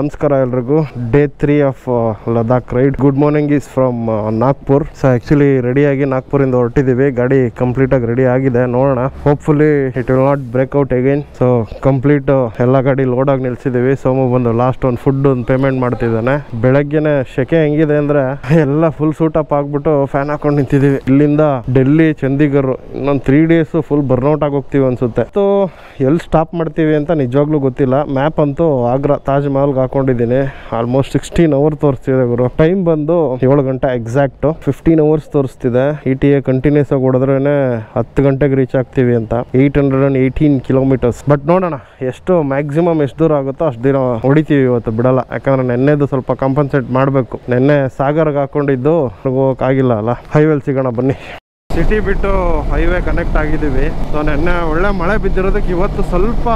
ನಮಸ್ಕಾರ ಎಲ್ರಿಗೂ. Day 3 of Ladakh ride. Good morning is from Nagpur. So actually ರೆಡಿಯಾಗಿ ನಾಗ್ಪುರಿಂದ ಹೊರಟಿದ್ದೀವಿ. ಗಾಡಿ ಕಂಪ್ಲೀಟ್ ಆಗಿ ರೆಡಿ ಆಗಿದೆ. ನೋಡೋಣ, hopefully it will not break out again. So complete ಎಲ್ಲ ಗಾಡಿ ಲೋಡ್ ಆಗಿ ನಿಲ್ಸಿದ್ದೀವಿ. ಸೋಮು ಬಂದು ಲಾಸ್ಟ್ ಒಂದು ಫುಡ್ ಒಂದು ಪೇಮೆಂಟ್ ಮಾಡ್ತಿದ್ದಾನೆ. ಬೆಳಗ್ಗೆನೆ ಶೆಕೆ ಹೆಂಗಿದೆ ಅಂದ್ರೆ ಎಲ್ಲ ಫುಲ್ ಸೂಟ್ ಅಪ್ ಆಗ್ಬಿಟ್ಟು ಫ್ಯಾನ್ ಹಾಕೊಂಡು ನಿಂತಿದ್ದೀವಿ. ಇಲ್ಲಿಂದ ಡೆಲ್ಲಿ, ಚಂಡೀಗಢ ಇನ್ನೊಂದು 3 ಡೇಸ್ ಫುಲ್ ಬರ್ನ್ಔಟ್ ಆಗಿ ಹೋಗ್ತೀವಿ ಅನ್ಸುತ್ತೆ. ಸೊ ಎಲ್ಲಿ ಸ್ಟಾಪ್ ಮಾಡ್ತೀವಿ ಅಂತ ನಿಜವಾಗ್ಲೂ ಗೊತ್ತಿಲ್ಲ. ಮ್ಯಾಪ್ ಅಂತೂ ಆಗ್ರಾ ತಾಜ್ ಮಹಲ್ಗೆ ಹಾಕೊಂಡಿದ್ದೀನಿ. ಆಲ್ಮೋಸ್ಟ್ 16 ಅವರ್ ತೋರಿಸ್ತಿದೆ ಗುರು. ಟೈಮ್ ಬಂದು 7 ಗಂಟೆ ಎಕ್ಸಾಕ್ಟ್. 15 ಅವರ್ಸ್ ತೋರಿಸ್ತಿದೆ. ETA ಕಂಟಿನ್ಯೂಸ್ ಆಗಿ ಹೊಡೆದ್ರೆ 10 ಗಂಟೆಗೆ ರೀಚ್ ಆಗ್ತೀವಿ ಅಂತ. 818 ಕಿಲೋಮೀಟರ್ಸ್. ಬಟ್ ನೋಡೋಣ ಎಷ್ಟು ಮ್ಯಾಕ್ಸಿಮಮ್ ಎಷ್ಟು ದೂರ ಆಗುತ್ತೋ ಅಷ್ಟು ದಿನ ಹೊಡಿತೀವಿ. ಇವತ್ತು ಬಿಡಲ್ಲ, ಯಾಕಂದ್ರೆ ನೆನ್ನೆದು ಸ್ವಲ್ಪ ಕಾಂಪನ್ಸೇಟ್ ಮಾಡಬೇಕು. ನೆನ್ನೆ ಸಾಗರ್ಗೆ ಹಾಕೊಂಡಿದ್ದು ಹೋಗೋಕ್ಕಾಗಿಲ್ಲ ಅಲ್ಲ. ಹೈವೇಲಿ ಸಿಗೋಣ ಬನ್ನಿ. ಸಿಟಿ ಬಿಟ್ಟು ಹೈವೇ ಕನೆಕ್ಟ್ ಆಗಿದ್ದೀವಿ. ಸೊ ನೆನ್ನೆ ಒಳ್ಳೆ ಮಳೆ ಬಿದ್ದಿರೋದಕ್ಕೆ ಇವತ್ತು ಸ್ವಲ್ಪ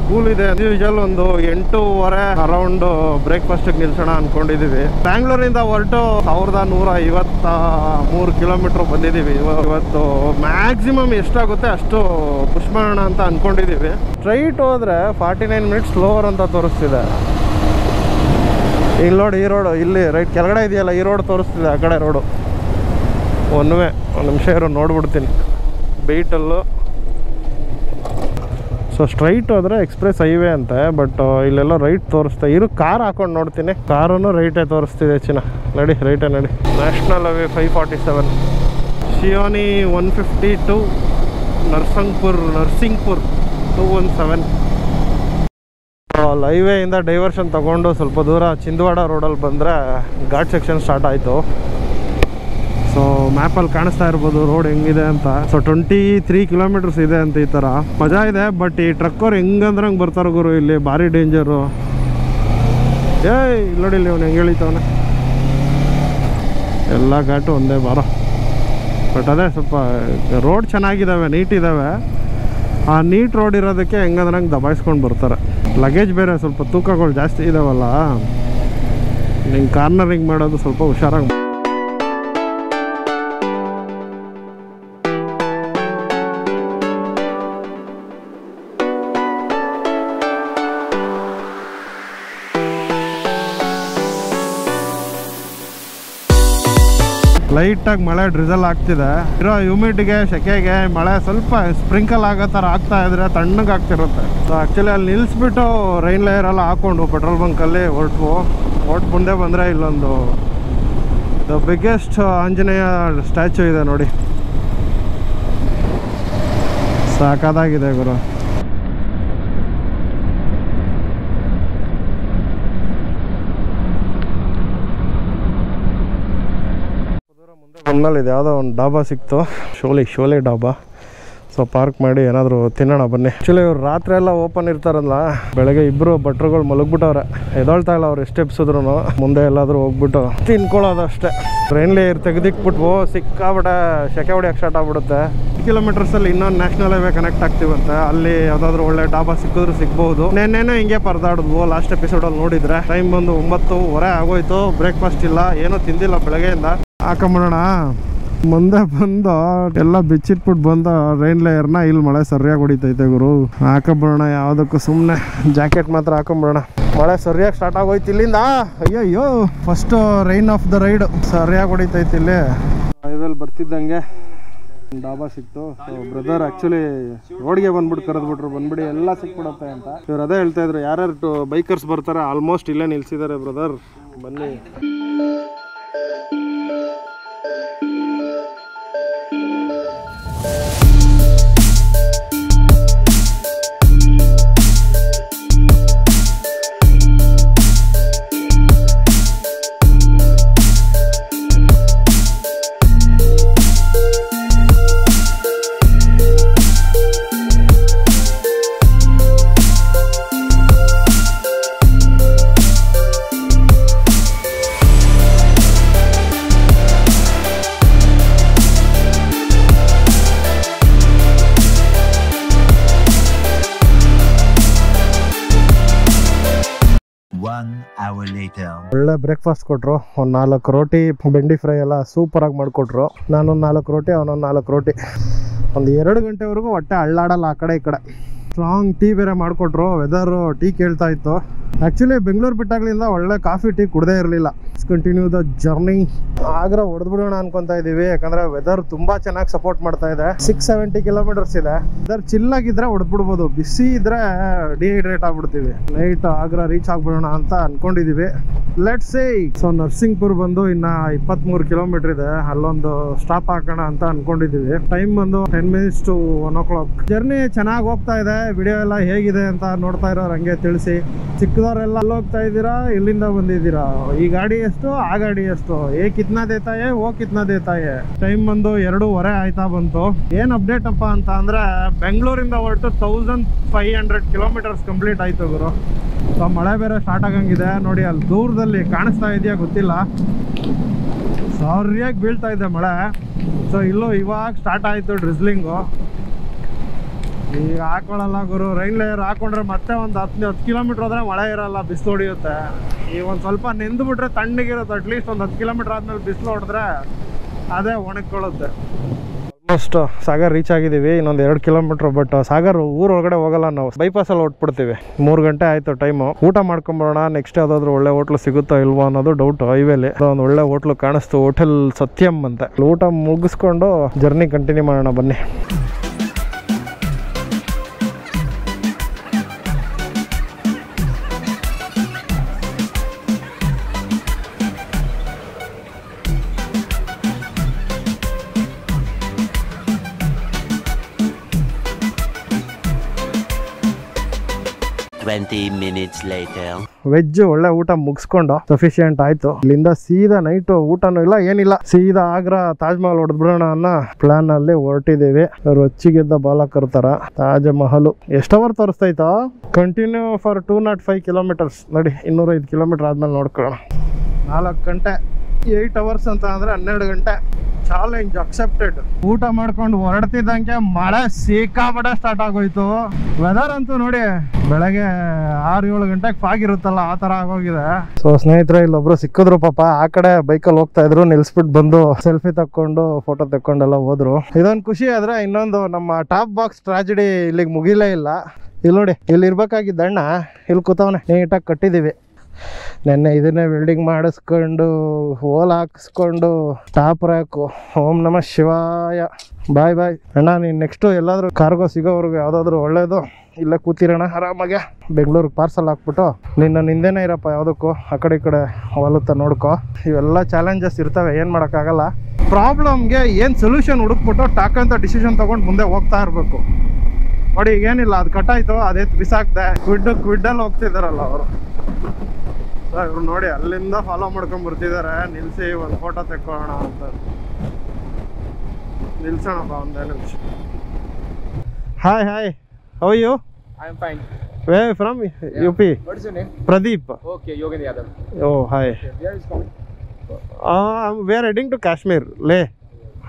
ಕೂಲ್ ಇದೆ. ಯೂಶಲ್ ಒಂದು 8:30 ಅರೌಂಡ್ ಬ್ರೇಕ್ಫಾಸ್ಟಿಗೆ ನಿಲ್ಸೋಣ ಅನ್ಕೊಂಡಿದೀವಿ. ಬ್ಯಾಂಗ್ಳೂರಿಂದ ಹೊರಟು 1153 ಕಿಲೋಮೀಟರ್ ಬಂದಿದ್ದೀವಿ. ಇವತ್ತು ಮ್ಯಾಕ್ಸಿಮಮ್ ಎಷ್ಟಾಗುತ್ತೆ ಅಷ್ಟು ಪುಷ್ ಮಾಡೋಣ ಅಂತ ಅನ್ಕೊಂಡಿದೀವಿ. ಸ್ಟ್ರೈಟ್ ಹೋದ್ರೆ 49 ಮಿನಿಟ್ಸ್ ಸ್ಲೋವರ್ ಅಂತ ತೋರಿಸ್ತಿದೆ. ಇಲ್ಲಿ ನೋಡಿ, ಈ ರೋಡು ಇಲ್ಲಿ ರೈಟ್ ಕೆಳಗಡೆ ಇದೆಯಲ್ಲ, ಈ ರೋಡ್ ತೋರಿಸ್ತಿದೆ. ಆ ಕಡೆ ರೋಡು ಒಂದು ನಿಮಿಷ ಇರೋ ನೋಡ್ಬಿಡ್ತೀನಿ. ಬೀಟಲ್ಲು. ಸೊ ಸ್ಟ್ರೈಟ್ ಹೋದರೆ ಎಕ್ಸ್ಪ್ರೆಸ್ ಹೈವೇ ಅಂತೆ. ಬಟ್ ಇಲ್ಲೆಲ್ಲ ರೈಟ್ ತೋರಿಸ್ತಾ ಇರು. ಕಾರ್ ಹಾಕೊಂಡು ನೋಡ್ತೀನಿ. ಕಾರನ್ನು ರೈಟೇ ತೋರಿಸ್ತಿದೆ. ಚಿನ್ನ ನಡಿ, ರೈಟೇ ನಡಿ. National highway 547, ಶಿಯೋನಿ 152, ನರ್ಸಿಂಗ್ಪುರ್ 217. ಹೈವೇಯಿಂದ ಡೈವರ್ಷನ್ ತಗೊಂಡು ಸ್ವಲ್ಪ ದೂರ ಚಿಂದವಾಡ ರೋಡಲ್ಲಿ ಬಂದರೆ ಘಾಟ್ ಸೆಕ್ಷನ್ ಸ್ಟಾರ್ಟ್ ಆಯಿತು. ಸೊ ಮ್ಯಾಪಲ್ಲಿ ಕಾಣಿಸ್ತಾ ಇರ್ಬೋದು ರೋಡ್ ಹೆಂಗಿದೆ ಅಂತ. ಸೊ 23 ಕಿಲೋಮೀಟರ್ಸ್ ಇದೆ ಅಂತ. ಈ ಥರ ಮಜಾ ಇದೆ. ಬಟ್ ಈ ಟ್ರಕ್ಕವ್ರು ಹೆಂಗಂದ್ರೆ ಹಂಗೆ ಬರ್ತಾರೆ ಗುರು. ಇಲ್ಲಿ ಭಾರಿ ಡೇಂಜರು. ನೋಡಿ ಇಲ್ಲಿ ಅವ್ನು ಹೆಂಗೆ ಹೇಳಿತವನೆ. ಎಲ್ಲ ಘಾಟು ಒಂದೇ ಬಾರ. ಬಟ್ ಅದೇ ಸ್ವಲ್ಪ ರೋಡ್ ಚೆನ್ನಾಗಿದ್ದಾವೆ, ನೀಟ್ ಇದ್ದಾವೆ. ಆ ನೀಟ್ ರೋಡ್ ಇರೋದಕ್ಕೆ ಹೆಂಗಂದ್ರೆ ಹಂಗೆ ದಬಾಯಿಸ್ಕೊಂಡು ಬರ್ತಾರೆ. ಲಗೇಜ್ ಬೇರೆ ಸ್ವಲ್ಪ ತೂಕಗಳು ಜಾಸ್ತಿ ಇದಾವಲ್ಲ, ನಿಂಗೆ ಕಾರ್ನರಿಂಗ್ ಮಾಡೋದು ಸ್ವಲ್ಪ ಹುಷಾರಾಗಿ. ಲೈಟಾಗಿ ಮಳೆ ಡ್ರಿಸಲ್ ಆಗ್ತಿದೆ. ಇರೋ ಹ್ಯೂಮಿಡಿಗೆ, ಸೆಕೆಗೆ ಮಳೆ ಸ್ವಲ್ಪ ಸ್ಪ್ರಿಂಕಲ್ ಆಗೋ ಥರ ಆಗ್ತಾ ಇದ್ರೆ ತಣ್ಣಗೆ ಆಗ್ತಿರುತ್ತೆ. ಸೊ ಆ್ಯಕ್ಚುಲಿ ಅಲ್ಲಿ ನಿಲ್ಲಿಸ್ಬಿಟ್ಟು ರೈನ್ ಲೇಯರ್ ಎಲ್ಲ ಹಾಕೊಂಡು ಪೆಟ್ರೋಲ್ ಬಂಕಲ್ಲಿ ಹೊರಟು ಮುಂದೆ ಬಂದರೆ ಇಲ್ಲೊಂದು ದ ಬಿಗ್ಗೆಸ್ಟ್ ಆಂಜನೇಯ ಸ್ಟ್ಯಾಚು ಇದೆ ನೋಡಿ. ಸಾಕಾಗಿದೆ ಗುರು. ಬಂದ್ಮೇಲೆ ಇದು ಯಾವುದೋ ಒಂದು ಡಾಬಾ ಸಿಕ್ತು. ಶೋಲೆ ಡಾಬಾ. ಸೊ ಪಾರ್ಕ್ ಮಾಡಿ ಏನಾದರೂ ತಿನ್ನೋಣ ಬನ್ನಿ. ಆ್ಯಕ್ಚುಲಿ ಇವ್ರು ರಾತ್ರಿ ಎಲ್ಲ ಓಪನ್ ಇರ್ತಾರಲ್ಲ. ಬೆಳಗ್ಗೆ ಇಬ್ಬರು ಭಟ್ರುಗಳು ಮಲಗ್ಬಿಟ್ಟವ್ರೆ. ಎದೊಳ್ತಾ ಇಲ್ಲ ಅವ್ರು ಎಷ್ಟು ಎಬ್ಸಿದ್ರು. ಮುಂದೆ ಎಲ್ಲಾದರೂ ಹೋಗ್ಬಿಟ್ಟು ತಿನ್ಕೊಳ್ಳೋದು ಅಷ್ಟೇ. ಟ್ರೈನ್ ಲೇಯರ್ ತೆಗೆದಿಕ್ಬಿಟ್ಟು ಸಿಕ್ಕಾಬಿಟ್ಟೆ ಸೆಕೆ ಹೊಡಿಯೋಕ್ಕೆ ಸ್ಟಾರ್ಟ್ ಆಗ್ಬಿಡುತ್ತೆ. ಕಿಲೋಮೀಟರ್ಸಲ್ಲಿ ಇನ್ನೊಂದು ನ್ಯಾಷನಲ್ ಹೈವೇ ಕನೆಕ್ಟ್ ಆಗ್ತೀವಂತೆ. ಅಲ್ಲಿ ಯಾವುದಾದ್ರೂ ಒಳ್ಳೆ ಡಾಬಾ ಸಿಕ್ಕಿದ್ರು ಸಿಗ್ಬೋದು. ನೆನ್ನೆನೇ ಹಿಂಗೆ ಪರದಾಡಿದ್ವು ಲಾಸ್ಟ್ ಎಪಿಸೋಡಲ್ಲಿ ನೋಡಿದ್ರೆ. ಟೈಮ್ ಬಂದು 9:30 ಆಗೋಯ್ತು. ಬ್ರೇಕ್ಫಾಸ್ಟ್ ಇಲ್ಲ, ಏನೂ ತಿಂದಿಲ್ಲ ಬೆಳಗ್ಗೆಯಿಂದ. ಹಾಕೊಂಬಿಡೋಣ. ಮುಂದೆ ಬಂದು ಎಲ್ಲ ಬಿಚ್ಚಿಟ್ಬಿಟ್ಟು ಬಂದು ರೈನ್ ಲೇಯರ್ನ ಇಲ್ಲಿ ಮಳೆ ಸರಿಯಾಗಿ ಹೊಡಿತೈತೆ ಗುರು. ಹಾಕೊಂಬಿಡೋಣ ಯಾವುದಕ್ಕೂ ಸುಮ್ಮನೆ. ಜಾಕೆಟ್ ಮಾತ್ರ ಹಾಕೊಂಬಿಡೋಣ. ಮಳೆ ಸರಿಯಾಗಿ ಸ್ಟಾರ್ಟ್ ಆಗೋಯ್ತು ಇಲ್ಲಿಂದ. ಅಯ್ಯೋ first rain of the ride ಸರಿಯಾಗಿ ಹೊಡಿತೈತಿ. ಇಲ್ಲಿ ಹೈವೇಲಿ ಬರ್ತಿದ್ದಂಗೆ ಡಾಬಾ ಸಿಕ್ತು. ಸೊ ಬ್ರದರ್ ಆ್ಯಕ್ಚುಲಿ ರೋಡ್ಗೆ ಬಂದ್ಬಿಟ್ಟು ಕರೆದ್ಬಿಟ್ರು, ಬಂದ್ಬಿಡಿ ಎಲ್ಲ ಸಿಕ್ಬಿಡುತ್ತೆ ಅಂತ. ಇವ್ರು ಅದೇ ಹೇಳ್ತಾ ಇದ್ರು, ಯಾರ್ಯಾರು ಬೈಕರ್ಸ್ ಬರ್ತಾರೆ ಆಲ್ಮೋಸ್ಟ್ ಇಲ್ಲೇ ನಿಲ್ಸಿದ್ದಾರೆ ಬ್ರದರ್, ಬನ್ನಿ. ಒಳ್ಳೆ ಬ್ರೇಕ್ಫಾಸ್ಟ್ ಕೊಟ್ರು. ಒಂದು 4 ರೋಟಿ, ಬೆಂಡಿ ಫ್ರೈ ಎಲ್ಲ ಸೂಪರ್ ಆಗಿ ಮಾಡಿಕೊಟ್ರು. ನಾನೊಂದು 4 ರೋಟಿ, ಅವನೊಂದು 4 ರೋಟಿ. ಒಂದು 2 ಗಂಟೆವರೆಗೂ ಹೊಟ್ಟೆ ಅಳ್ಳಾಡಲ್ಲ ಆ ಕಡೆ ಈ ಕಡೆ. ಸ್ಟ್ರಾಂಗ್ ಟೀ ಬೇರೆ ಮಾಡಿಕೊಟ್ರು. ವೆದರ್ ಟೀ ಕೇಳ್ತಾ ಇತ್ತು. ಆ್ಯಕ್ಚುಲಿ ಬೆಂಗಳೂರು ಬಿಟ್ಟಾಗ್ಲಿಂದ ಒಳ್ಳೆ ಕಾಫಿ ಟೀ ಕುಡ್ದೇ ಇರಲಿಲ್ಲ. Continue the journey. ಆಗ್ರಾ ಹೊಡೆದ್ಬಿಡೋಣ ಅನ್ಕೊಂತಾ ಇದೀವಿ, ಯಾಕಂದ್ರೆ ವೆದರ್ ತುಂಬಾ ಚೆನ್ನಾಗಿ ಸಪೋರ್ಟ್ ಮಾಡ್ತಾ ಇದೆ. 670 ಕಿಲೋಮೀಟರ್ಸ್ ಇದೆ. ವೆದರ್ ಚಿಲ್ಲಾಗಿದ್ರೆ ಹೊಡೆದ್ಬಿಡ್ಬೋದು, ಬಿಸಿ ಇದ್ರೆ ಡಿಹೈಡ್ರೇಟ್ ಆಗ್ಬಿಡ್ತೀವಿ. ನೈಟ್ ಆಗ್ರಾ ರೀಚ್ ಆಗ್ಬಿಡೋಣ ಅಂತ ಅನ್ಕೊಂಡಿದೀವಿ. Let's say. ಸೊ ನರ್ಸಿಂಗ್ಪುರ್ ಬಂದು ಇನ್ನ 23 ಕಿಲೋಮೀಟರ್ ಇದೆ, ಅಲ್ಲೊಂದು ಸ್ಟಾಪ್ ಹಾಕೋಣ ಅಂತ ಅನ್ಕೊಂಡಿದೀವಿ. ಟೈಮ್ ಬಂದು 10 minutes to 1 o'clock. ಜರ್ನಿ ಚೆನ್ನಾಗಿ ಹೋಗ್ತಾ ಇದೆ. ವಿಡಿಯೋ ಎಲ್ಲ ಹೇಗಿದೆ ಅಂತ ನೋಡ್ತಾ ಇರೋರು ಹಂಗೆ ತಿಳಿಸಿ. ಚಿಕ್ಕದವರೆಲ್ಲ ಅಲ್ಲಿ ಹೋಗ್ತಾ ಇದ್ದೀರಾ, ಇಲ್ಲಿಂದ ಬಂದಿದ್ದೀರಾ, ಈ ಗಾಡಿ ಎಷ್ಟು, ಆ ಗಾಡಿ ಎಷ್ಟು, ಕಿತ್ನಾ ದೇತಾಯೆ ಓ ಕಿತ್ನಾ ದೇತಾಯೆ. ಟೈಮ್ ಬಂದು 2:15 ಆಯ್ತಾ ಬಂತು. ಏನ್ ಅಪ್ಡೇಟ್ ಅಪ್ಪ ಅಂತ ಅಂದ್ರೆ, ಬೆಂಗಳೂರಿಂದ ಹೊರಟು 1500 ಕಿಲೋಮೀಟರ್ಸ್ ಕಂಪ್ಲೀಟ್ ಆಯ್ತು ಗುರು. ಸೊ ಮಳೆ ಬೇರೆ ಸ್ಟಾರ್ಟ್ ಆಗಂಗಿದೆ ನೋಡಿ. ಅಲ್ಲಿ ದೂರದಲ್ಲಿ ಕಾಣಿಸ್ತಾ ಇದೆಯಾ ಗೊತ್ತಿಲ್ಲ, ಸರಿಯಾಗಿ ಬೀಳ್ತಾ ಇದೆ ಮಳೆ. ಸೊ ಇಲ್ಲೂ ಇವಾಗ ಸ್ಟಾರ್ಟ್ ಆಯ್ತು ಡ್ರಿಸ್ಲಿಂಗು. ಈಗ ಹಾಕೊಳ್ಳಲ್ಲ ಗುರು, ರೈನ್ ಲೇಯರ್ ಹಾಕೊಂಡ್ರೆ ಮತ್ತೆ ಒಂದು 10 ಕಿಲೋಮೀಟರ್ ಹೋದ್ರೆ ಮಳೆ ಇರಲ್ಲ, ಬಿಸಿಲು ಹೊಡಿಯುತ್ತೆ. ಈಗ ಒಂದು ಸ್ವಲ್ಪ ನೆಂದು ಬಿಟ್ರೆ ತಣ್ಣಗಿರುತ್ತೆ. ಅಟ್ಲೀಸ್ಟ್ ಒಂದು 10 ಕಿಲೋಮೀಟರ್ ಆದ್ಮೇಲೆ ಬಿಸಿಲು ಹೊಡೆದ್ರೆ ಅದೇ ಒಣಕೊಳ್ಳುತ್ತೆ. ಆಲ್ಮೋಸ್ಟ್ ಸಾಗರ್ ರೀಚ್ ಆಗಿದ್ದೀವಿ. ಇನ್ನೊಂದು 2 ಕಿಲೋಮೀಟರ್. ಬಟ್ ಸಾಗರ್ ಊರೊಳಗಡೆ ಹೋಗಲ್ಲ, ನಾವು ಬೈಪಾಸಲ್ಲಿ ಹೊಟ್ಬಿಡ್ತೀವಿ. 3 ಗಂಟೆ ಆಯ್ತು ಟೈಮು. ಊಟ ಮಾಡ್ಕೊಂಬರೋಣ. ನೆಕ್ಸ್ಟ್ ಯಾವ್ದಾದ್ರು ಒಳ್ಳೆ ಹೋಟ್ಲು ಸಿಗುತ್ತೋ ಇಲ್ವೋ ಅನ್ನೋದು ಡೌಟ್. ಹೈವೇಲಿ ಒಂದು ಒಳ್ಳೆ ಹೋಟ್ಲು ಕಾಣಿಸ್ತು, ಹೋಟೆಲ್ ಸತ್ಯಂ ಅಂತ. ಊಟ ಮುಗಿಸ್ಕೊಂಡು ಜರ್ನಿ ಕಂಟಿನ್ಯೂ ಮಾಡೋಣ ಬನ್ನಿ. ವೆಜ್ ಒಳ್ಳೆ ಊಟ ಮುಗಿಸ್ಕೊಂಡು ಸಫಿಶಿಯಂಟ್ ಆಯ್ತು. ಇಲ್ಲಿಂದ ಸೀದಾ ನೈಟ್ ಊಟನೂ ಇಲ್ಲ ಏನಿಲ್ಲ, ಸೀದಾ ಆಗ್ರಾ ತಾಜ್ ಮಹಲ್ ಹೊಡೆದ್ಬಿಡೋಣ ಅನ್ನೋ ಪ್ಲಾನ್ ಅಲ್ಲಿ ಹೊರಟಿದ್ದೀವಿ. ರೊಚ್ಚಿಗೆದ್ದ ಬಾಲಕರ ತರ ತಾಜ್ ಮಹಲ್. ಎಷ್ಟು ಅವರ್ ತೋರಿಸ್ತೈತೋ? Continue for 205 kilometres. ನೋಡಿ 205 ಕಿಲೋಮೀಟರ್ ಆದ್ಮೇಲೆ ನೋಡ್ಕೊಳ್ಳೋಣ. 4 ಗಂಟೆ 8 ಅವರ್ಸ್ ಅಂತ ಅಂದ್ರೆ 12 ಗಂಟೆ. Challenge accepted. ಊಟ ಮಾಡ್ಕೊಂಡು ಹೊರಡ್ತಿದ್ದಂಗೆ ಮಳೆ ಸಿಕ್ಕಾಪಟ್ಟೆ ಸ್ಟಾರ್ಟ್ ಆಗೋಯ್ತು. ವೆದರ್ ಅಂತೂ ನೋಡಿ, ಬೆಳಗ್ಗೆ 6-7 ಗಂಟೆಗೆ ಫಾಗ್ ಇರುತ್ತಲ್ಲ, ಆ ತರ ಆಗೋಗಿದೆ. ಸೊ ಸ್ನೇಹಿತರೆ, ಇಲ್ಲೊಬ್ರು ಸಿಕ್ಕಿದ್ರು ಪಾಪ. ಆ ಕಡೆ ಬೈಕಲ್ಲಿ ಹೋಗ್ತಾ ಇದ್ರು, ನಿಲ್ಸ್ಬಿಟ್ಟು ಬಂದು ಸೆಲ್ಫಿ ತಕ್ಕೊಂಡು ಫೋಟೋ ತಕ್ಕೊಂಡೆಲ್ಲ ಹೋದ್ರು. ಇದೊಂದು ಖುಷಿ. ಆದ್ರೆ ಇನ್ನೊಂದು, ನಮ್ಮ ಟಾಪ್ ಬಾಕ್ಸ್ ಟ್ರಾಜಿಡಿ ಇಲ್ಲಿಗೆ ಮುಗಿಲೇ ಇಲ್ಲ. ಇಲ್ಲಿ ನೋಡಿ, ಇಲ್ಲಿ ಇರ್ಬೇಕಾಗಿದ್ದ ಅಣ್ಣ ಇಲ್ಲಿ ಕೂತವನೆ. ನೀಟಾಗಿ ಕಟ್ಟಿದೀವಿ. ನೆನ್ನೆ ಇದನ್ನೇ ವೆಲ್ಡಿಂಗ್ ಮಾಡಿಸ್ಕೊಂಡು ಹೋಲ್ ಹಾಕಿಸ್ಕೊಂಡು ಟಾಪ್ ರ್ಯಾಕು. ಓಂ ನಮಃ ಶಿವಾಯ. ಬಾಯ್ ಬಾಯ್ ಅಣ್ಣ. ನೀನು ನೆಕ್ಸ್ಟು ಎಲ್ಲಾದ್ರೂ ಕಾರ್ಗೋ ಸಿಗೋವ್ರಿಗೆ ಯಾವುದಾದ್ರೂ ಒಳ್ಳೇದು ಇಲ್ಲೇ ಕೂತಿರೋಣ ಆರಾಮಾಗೆ. ಬೆಂಗಳೂರಿಗೆ ಪಾರ್ಸಲ್ ಹಾಕ್ಬಿಟ್ಟು ನಿಂದೇನೇ ಇರಪ್ಪ, ಯಾವುದಕ್ಕೂ ಆ ಕಡೆ ಈ ಕಡೆ ಹೊಲುತ್ತಾ ನೋಡ್ಕೊ. ಇವೆಲ್ಲ ಚಾಲೆಂಜಸ್ ಇರ್ತವೆ, ಏನು ಮಾಡೋಕ್ಕಾಗಲ್ಲ. ಪ್ರಾಬ್ಲಮ್ಗೆ ಏನು ಸೊಲ್ಯೂಷನ್ ಹುಡುಕ್ಬಿಟ್ಟು ಟಾಕಂತ ಡಿಸಿಷನ್ ತೊಗೊಂಡು ಮುಂದೆ ಹೋಗ್ತಾ ಇರಬೇಕು. ನೋಡಿ ಈಗೇನಿಲ್ಲ, ಅದು ಕಟ್ಟಾಯ್ತು, ಅದೇ ಬಿಸಾಕ್ದೆ. ಕ್ವಿಡ್ಡಲ್ಲಿ ಹೋಗ್ತಿದ್ದಾರಲ್ಲ ಅವರು. ಇವ್ರು ನೋಡಿ ಅಲ್ಲಿಂದ ಫಾಲೋ ಮಾಡ್ಕೊಂಡ್ ಬರ್ತಿದ್ದಾರೆ. ನಿಲ್ಸಿ ಒಂದು ಫೋಟೋ ತೆಕ್ಕೊಳ್ಳೋಣ ಅಂತ. ನಿಲ್ಸೋಣಪ್ಪ ಒಂದೇ ನಿಮಿಷ. Hi hi, how you? I am fine. Where from? UP. What is your name? Pradeep. Okay, Yogendra Yadav. Oh, hi. Okay. Where is coming? We are heading to Kashmir, Leh.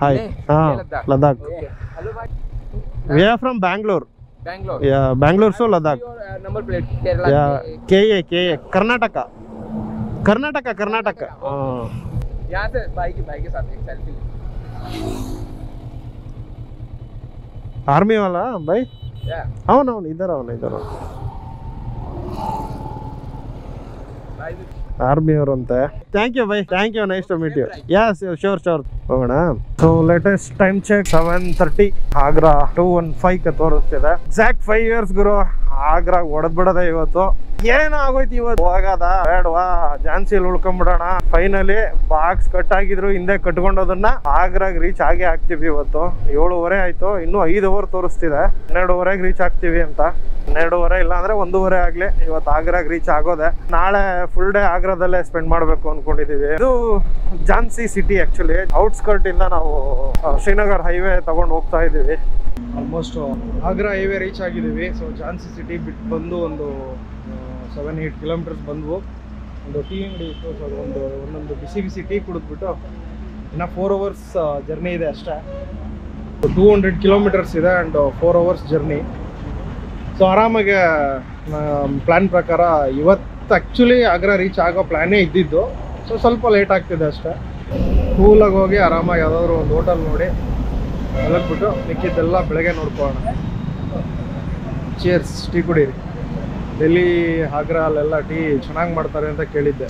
Hi. Leh? Ladakh. Ladakh. Okay. Hello, bye. We are from Bangalore. Bangalore. Yeah, Bangalore so Ladakh. Your number plate. Kerala. Yeah, KA, Karnataka. Karnataka. यहाँ से भाई के साथ एक selfie ले. Army वाला भाई? Yeah. అవును ఇద్దరు ಆರ್ಮಿ ಅವರು ಅಂತೆ. Thank you bye, thank you, nice to meet you. Yes sure ಹೋಗೋಣ. So latest time check 7:30. Agra 2:15 ತೋರಿಸ್ತಿದೆ. ಎಕ್ಸಾಕ್ಟ್ 5 years ಗುರು. ಆಗ್ರಾ ಹೊಡೆದ್ಬಿಡೋದೆ ಇವತ್ತು. ಏನೇನೋ ಆಗೋಯ್ತು ಇವತ್ತು. ಹೋಗದ ಬೇಡವಾ, ಝಾನ್ಸಿಯಲ್ಲಿ ಉಳ್ಕೊಂಡ್ಬಿಡೋಣ. ಫೈನಲಿ ಬಾಕ್ಸ್ ಕಟ್ ಆಗಿದ್ರು, ಹಿಂದೆ ಕಟ್ಕೊಂಡೋದನ್ನ ಆಗ್ರಾಗ್ ರೀಚ್ ಆಗೇ ಆಗ್ತೀವಿ. ಇವತ್ತು 7:15 ಆಯ್ತು. ಇನ್ನೂ 5 hour ತೋರಿಸ್ತಿದೆ. 12:15ಗೆ ರೀಚ್ ಆಗ್ತೀವಿ ಅಂತ. 12:15 ಇಲ್ಲ ಅಂದ್ರೆ 1:15 ಆಗ್ಲಿ. ಇವತ್ತು ಆಗ್ರಾಗ್ ರೀಚ್ ಆಗೋದೆ. ನಾಳೆ ಫುಲ್ ಡೇ ಆಗ್ರಾದಲ್ಲೇ ಸ್ಪೆಂಡ್ ಮಾಡ್ಬೇಕು ಅನ್ಕೊಂಡಿದೀವಿ. ಇದು ಝಾನ್ಸಿ ಸಿಟಿ. ಆಕ್ಚುಲಿ ಔಟ್ಸ್ಕರ್ಟ್ ಇಂದ ನಾವು ಶ್ರೀನಗರ್ ಹೈವೇ ತಗೊಂಡು ಹೋಗ್ತಾ ಇದೀವಿ. ಆಲ್ಮೋಸ್ಟ್ ಆಗ್ರಾ ಹೈವೇ ರೀಚ್ ಆಗಿದ್ದೀವಿ. ಸೊ ಝಾನ್ಸಿ ಸಿಟಿ ಬಿಟ್ಟು ಬಂದು ಒಂದು 7-8 ಕಿಲೋಮೀಟರ್ಸ್ ಬಂದ್ವು. ಒಂದು ಟೀ ಅಂಗಡಿ ಇತ್ತು. ಸೊ ಒಂದೊಂದು ಬಿಸಿ ಟೀ ಕುಡಿದ್ಬಿಟ್ಟು ಇನ್ನು 4 hours ಜರ್ನಿ ಇದೆ ಅಷ್ಟೇ. 200 ಕಿಲೋಮೀಟರ್ಸ್ ಇದೆ ಆ್ಯಂಡ್ 4 hours ಜರ್ನಿ. ಸೊ ಆರಾಮಾಗಿ ಪ್ಲ್ಯಾನ್ ಪ್ರಕಾರ ಇವತ್ತು ಆ್ಯಕ್ಚುಲಿ ಆಗ್ರಾ ರೀಚ್ ಆಗೋ ಪ್ಲ್ಯಾನೇ ಇದ್ದಿದ್ದು. ಸೊ ಸ್ವಲ್ಪ ಲೇಟ್ ಆಗ್ತಿದೆ ಅಷ್ಟೇ. ಕೂಲಾಗಿ ಹೋಗಿ ಆರಾಮಾಗಿ ಯಾವುದಾದ್ರೂ ಒಂದು ಹೋಟೆಲ್ ನೋಡಿ ಮಲಗ್ಬಿಟ್ಟು ಮಿಕ್ಕಿದ್ದೆಲ್ಲ ಬೆಳಗ್ಗೆ ನೋಡ್ಕೊಳ್ಳೋಣ. ಚೇರ್ಸ್, ಟೀ ಕುಡೀರಿ. ಡೆಲ್ಲಿ, ಆಗ್ರಾ ಅಲ್ಲೆಲ್ಲ ಟೀ ಚೆನ್ನಾಗಿ ಮಾಡ್ತಾರೆ ಅಂತ ಕೇಳಿದ್ದೆ.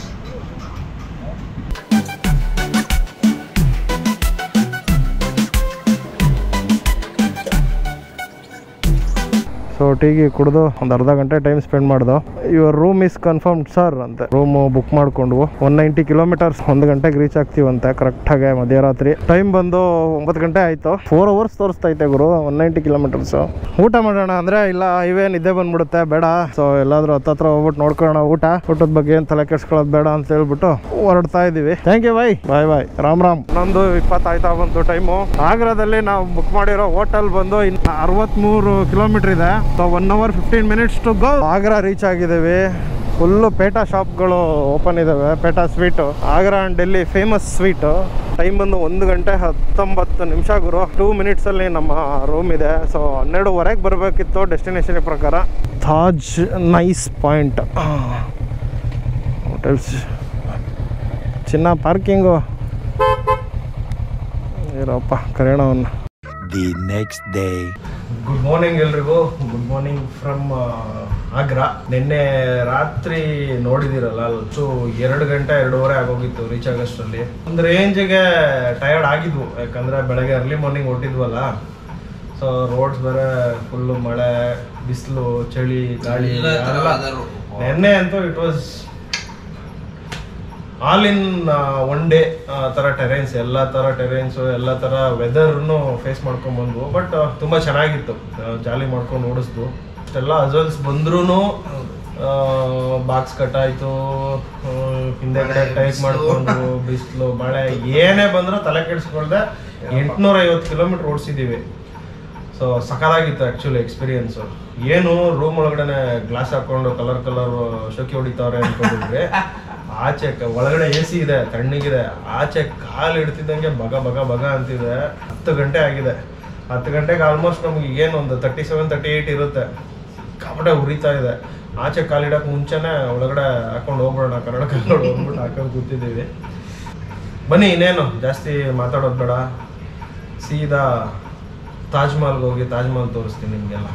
ಸೊ ಟೀಗೆ ಕುಡಿದು ಒಂದು ಅರ್ಧ ಗಂಟೆ ಟೈಮ್ ಸ್ಪೆಂಡ್ ಮಾಡ್ದು. Your room is confirmed sir ಅಂತ ರೂಮ್ ಬುಕ್ ಮಾಡ್ಕೊಂಡ್ವು. 190 ಕಿಲೋಮೀಟರ್ಸ್, 1 ಗಂಟೆಗೆ ರೀಚ್ ಆಗ್ತೀವಂತೆ ಕರೆಕ್ಟಾಗಿ ಮಧ್ಯರಾತ್ರಿ. ಟೈಮ್ ಬಂದು 9 ಗಂಟೆ ಆಯಿತು. 4 ಅವರ್ಸ್ ತೋರಿಸ್ತೈತೆ ಗುರು 190 ಕಿಲೋಮೀಟರ್ಸು. ಊಟ ಮಾಡೋಣ ಅಂದರೆ ಇಲ್ಲ ಹೈವೇ ನಿದ್ದೆ ಬಂದ್ಬಿಡುತ್ತೆ, ಬೇಡ. ಸೊ ಎಲ್ಲಾದರೂ ಹತ್ತತ್ರ ಹೋಗ್ಬಿಟ್ಟು ನೋಡ್ಕೊಳ್ಳೋಣ. ಊಟದ ಬಗ್ಗೆ ಏನು ತಲೆ ಕೆಡ್ಸ್ಕೊಳ್ಳೋದು ಬೇಡ ಅಂತ ಹೇಳ್ಬಿಟ್ಟು ಹೊರಡ್ತಾ ಇದ್ದೀವಿ. ಥ್ಯಾಂಕ್ ಯು ಬಾಯ್ ಬಾಯ್. ರಾಮ್ ರಾಮ್. 11:20 ಆಯ್ತಾ ಬಂತು ಟೈಮು. ಆಗ್ರಾದಲ್ಲಿ ನಾವು ಬುಕ್ ಮಾಡಿರೋ ಹೋಟೆಲ್ ಬಂದು 63 ಕಿಲೋಮೀಟರ್ ಇದೆ. So 1 hour 15 minutes to go. Agra reach ಆಗಿದ್ದೀವಿ. ಫುಲ್ಲು ಪೇಟಾ ಶಾಪ್ಗಳು ಓಪನ್ ಇದ್ದಾವೆ. Petha sweet, Agra and Delhi famous sweet. Time ಬಂದು 1 ಗಂಟೆ 19 ನಿಮಿಷ ಗುರು. 2 ಮಿನಿಟ್ಸಲ್ಲಿ ನಮ್ಮ ರೂಮ್ ಇದೆ. ಸೊ 12:15 ಬರಬೇಕಿತ್ತು ಡೆಸ್ಟಿನೇಷನ್ ಪ್ರಕಾರ. Taj nice point hotels. ಚಿನ್ನ ಪಾರ್ಕಿಂಗು ಇರಪ್ಪ ಕರೆಯೋಣ. The next day. Good morning ಎಲ್ರಿಗೂ. Good morning from Agra. ನಿನ್ನೆ ರಾತ್ರಿ ನೋಡಿದಿರಲ್ಲ, ಸೊ 2 ಗಂಟೆ 2:15 ಆಗೋಗಿತ್ತು ರೀಚ್ ಆಗೋಷ್ಟರಲ್ಲಿ. ಒಂದು ರೇಂಜಿಗೆ ಟಯರ್ಡ್ ಆಗಿದ್ವು, ಯಾಕಂದರೆ ಬೆಳಗ್ಗೆ ಅರ್ಲಿ ಮಾರ್ನಿಂಗ್ ಹೊಟ್ಟಿದ್ವಲ್ಲ. ಸೊ ರೋಡ್ಸ್ ಬೇರೆ ಫುಲ್ಲು ಮಳೆ, ಬಿಸಿಲು, ಚಳಿ, ಗಾಳಿ. ನಿನ್ನೆ ಅಂತೂ it was all in one day ಥರ ಟೆರೇನ್ಸ್, ಎಲ್ಲ ಥರ ಟೆರೇನ್ಸು, ಎಲ್ಲ ಥರ ವೆದರ್ನು ಫೇಸ್ ಮಾಡ್ಕೊಂಡ್ಬಂದ್ವು. ಬಟ್ ತುಂಬ ಚೆನ್ನಾಗಿತ್ತು, ಜಾಲಿ ಮಾಡ್ಕೊಂಡು ಓಡಿಸ್ದು. ಅಷ್ಟೆಲ್ಲ ಅಜಲ್ಸ್ ಬಂದ್ರೂ ಬಾಕ್ಸ್ ಕಟ್ ಆಯಿತು, ಹಿಂದೆ ಕಡೆ ಟೈಟ್ ಮಾಡಿಕೊಂಡು, ಬಿಸಿಲು, ಮಳೆ ಏನೇ ಬಂದರೂ ತಲೆ ಕೆಡಿಸ್ಕೊಳ್ದೆ 850 ಕಿಲೋಮೀಟ್ರ್ ಓಡಿಸಿದ್ದೀವಿ. ಸೊ ಸಖತ್ತಾಗಿತ್ತು ಆ್ಯಕ್ಚುಲಿ ಎಕ್ಸ್ಪೀರಿಯನ್ಸು. ಏನು ರೂಮ್ ಒಳಗಡೆ ಗ್ಲಾಸ್ ಹಾಕ್ಕೊಂಡು ಕಲರ್ ಶೋಕಿ ಹೊಡಿತಾವ್ರೆ ಅಂದ್ಕೊಂಡಿದ್ವಿ. ಆಚೆ ಒಳಗಡೆ AC ಇದೆ, ತಣ್ಣಗಿದೆ. ಆಚೆ ಕಾಲು ಇಡ್ತಿದ್ದಂಗೆ ಬಗ ಅಂತಿದೆ. 10 ಗಂಟೆ ಆಗಿದೆ. 10 ಗಂಟೆಗೆ ಆಲ್ಮೋಸ್ಟ್ ನಮ್ಗೆ ಏನು ಒಂದು 37-38 ಇರುತ್ತೆ. ಕಾಪಟೆ ಉರಿತಾ ಇದೆ. ಆಚೆ ಕಾಲಿಡೋಕೆ ಮುಂಚೆನೇ ಒಳಗಡೆ ಹಾಕೊಂಡು ಹೋಗ್ಬಿಡೋಣ, ಕನ್ನಡ ಹೋಗ್ಬಿಟ್ಟು ಹಾಕೊಂಡು ಕೂತಿದ್ದೀವಿ. ಬನ್ನಿ, ಇನ್ನೇನು ಜಾಸ್ತಿ ಮಾತಾಡೋದು ಬೇಡ, ಸೀದಾ ತಾಜ್ ಮಹಲ್ಗೆ ಹೋಗಿ ತಾಜ್ ಮಹಲ್ ತೋರಿಸ್ತೀನಿ ನಿಮಗೆಲ್ಲ.